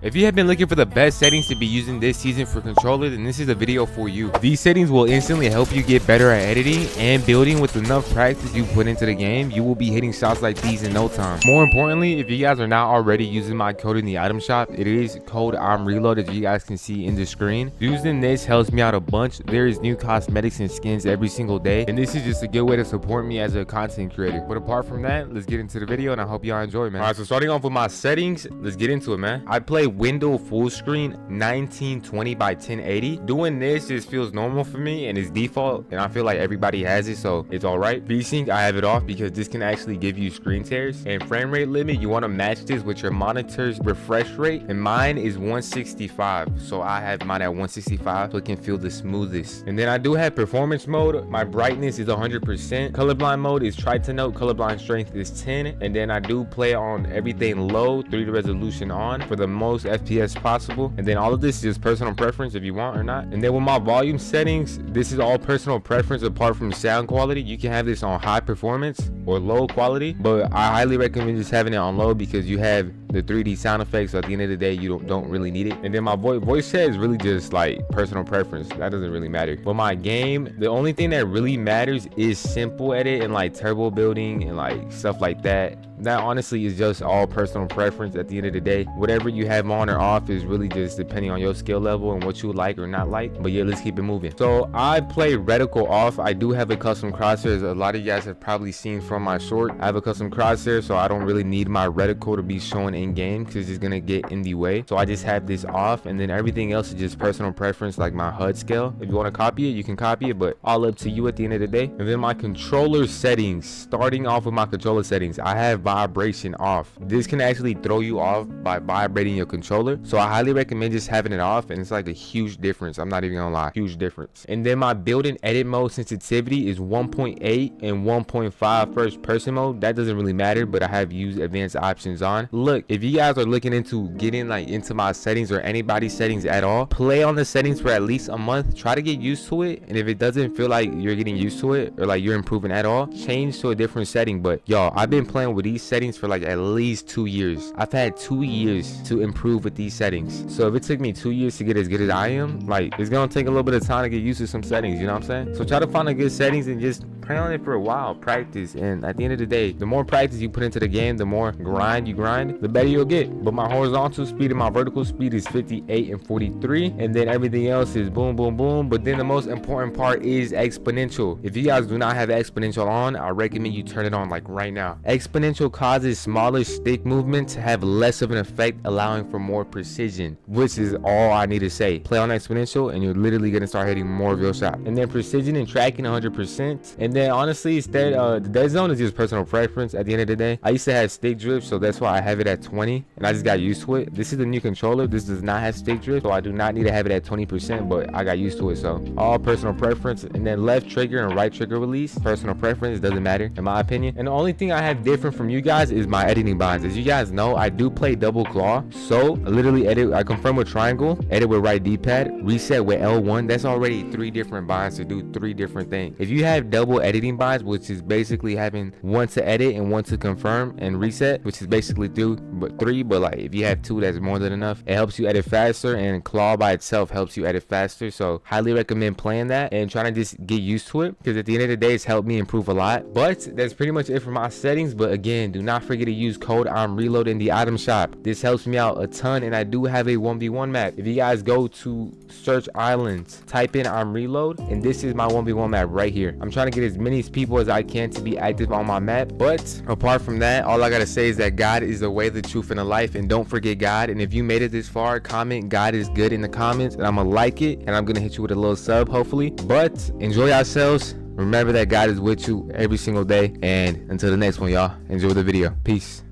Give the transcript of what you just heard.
If you have been looking for the best settings to be using this season for controller, then this is the video for you. These settings will instantly help you get better at editing and building. With enough practice you put into the game, you will be hitting shots like these in no time. More importantly, if you guys are not already using my code in the item shop, it is code IMRELOAD, as you guys can see in the screen. Using this helps me out a bunch. There is new cosmetics and skins every single day, and this is just a good way to support me as a content creator. But apart from that, let's get into the video, and I hope y'all enjoy, man. All right, so starting off with my settings, let's get into it, man. I play window full screen 1920 by 1080. Doing this just feels normal for me, and it's default, and I feel like everybody has it, so it's all right. VSync, I have it off because this can actually give you screen tears. And frame rate limit, you want to match this with your monitor's refresh rate, and mine is 165, so I have mine at 165 so it can feel the smoothest. And then I do have performance mode. My brightness is 100%. Colorblind mode is try to note. Colorblind strength is 10, and then I do play on everything low, 3D resolution on for the most FPS possible. And then all of this is just personal preference if you want or not. And then with my volume settings, this is all personal preference apart from sound quality. You can have this on high performance or low quality, but I highly recommend just having it on low because you have the 3D sound effects, so at the end of the day you don't really need it. And then my voice chat is really just like personal preference. That doesn't really matter. But my game, the only thing that really matters is simple edit and like turbo building and like stuff like that. That honestly is just all personal preference at the end of the day. Whatever you have on or off is really just depending on your skill level and what you like or not like. But yeah, let's keep it moving. So I play reticle off. I do have a custom crosshair, as a lot of you guys have probably seen from my short. I have a custom crosshair, so I don't really need my reticle to be shown in game because it's just gonna get in the way. So I just have this off, and then everything else is just personal preference, like my HUD scale. If you want to copy it, you can copy it, but all up to you at the end of the day. And then my controller settings, starting off with my controller settings, I have vibration off. This can actually throw you off by vibrating your controller, so I highly recommend just having it off, and it's like a huge difference. I'm not even gonna lie, huge difference. And then my build and edit mode sensitivity is 1.8 and 1.5 first person mode. That doesn't really matter, but I have used advanced options on. Look, if you guys are looking into getting like into my settings or anybody's settings at all, play on the settings for at least a month. Try to get used to it, and if it doesn't feel like you're getting used to it or like you're improving at all, change to a different setting. But y'all, I've been playing with these settings for like at least 2 years. I've had 2 years to improve with these settings. So if it took me 2 years to get as good as I am, like it's gonna take a little bit of time to get used to some settings, you know what I'm saying? So try to find a good settings and just play on it for a while, practice, and at the end of the day, the more practice you put into the game, the more grind you grind, the better you'll get. But my horizontal speed and my vertical speed is 58 and 43, and then everything else is boom boom boom. But then the most important part is exponential. If you guys do not have exponential on, I recommend you turn it on like right now. Exponential causes smaller stick movement to have less of an effect, allowing for more precision, which is all I need to say. Play on exponential and you're literally gonna start hitting more of your shot. And then precision and tracking 100%. And then honestly, instead the dead zone is just personal preference at the end of the day. I used to have stick drift, so that's why I have it at 20, and I just got used to it. This is the new controller. This does not have stick drift, so I do not need to have it at 20%, but I got used to it. So all personal preference. And then left trigger and right trigger release, personal preference, doesn't matter in my opinion. And the only thing I have different from you guys is my editing binds. As you guys know, I do play double claw, so I literally edit, I confirm with triangle, edit with right D-pad, reset with L1. That's already 3 different binds to do 3 different things. If you have double editing binds, which is basically having one to edit and one to confirm and reset, which is basically 3, but like if you have 2, that's more than enough. It helps you edit faster, and claw by itself helps you edit faster. So highly recommend playing that and trying to just get used to it, because at the end of the day, it's helped me improve a lot. But that's pretty much it for my settings. But again, do not forget to use code IMRELOAD in the item shop. This helps me out a ton, and I do have a 1v1 map. If you guys go to search islands, type in IMRELOAD, and this is my 1v1 map right here. I'm trying to get as many people as I can to be active on my map. But apart from that, all I gotta say is that God is the way, the truth, and the life, and don't forget God. And if you made it this far, comment God is good in the comments, and I'm gonna like it, and I'm gonna hit you with a little sub hopefully. But enjoy yourselves. Remember that God is with you every single day, and until the next one, y'all, enjoy the video. Peace.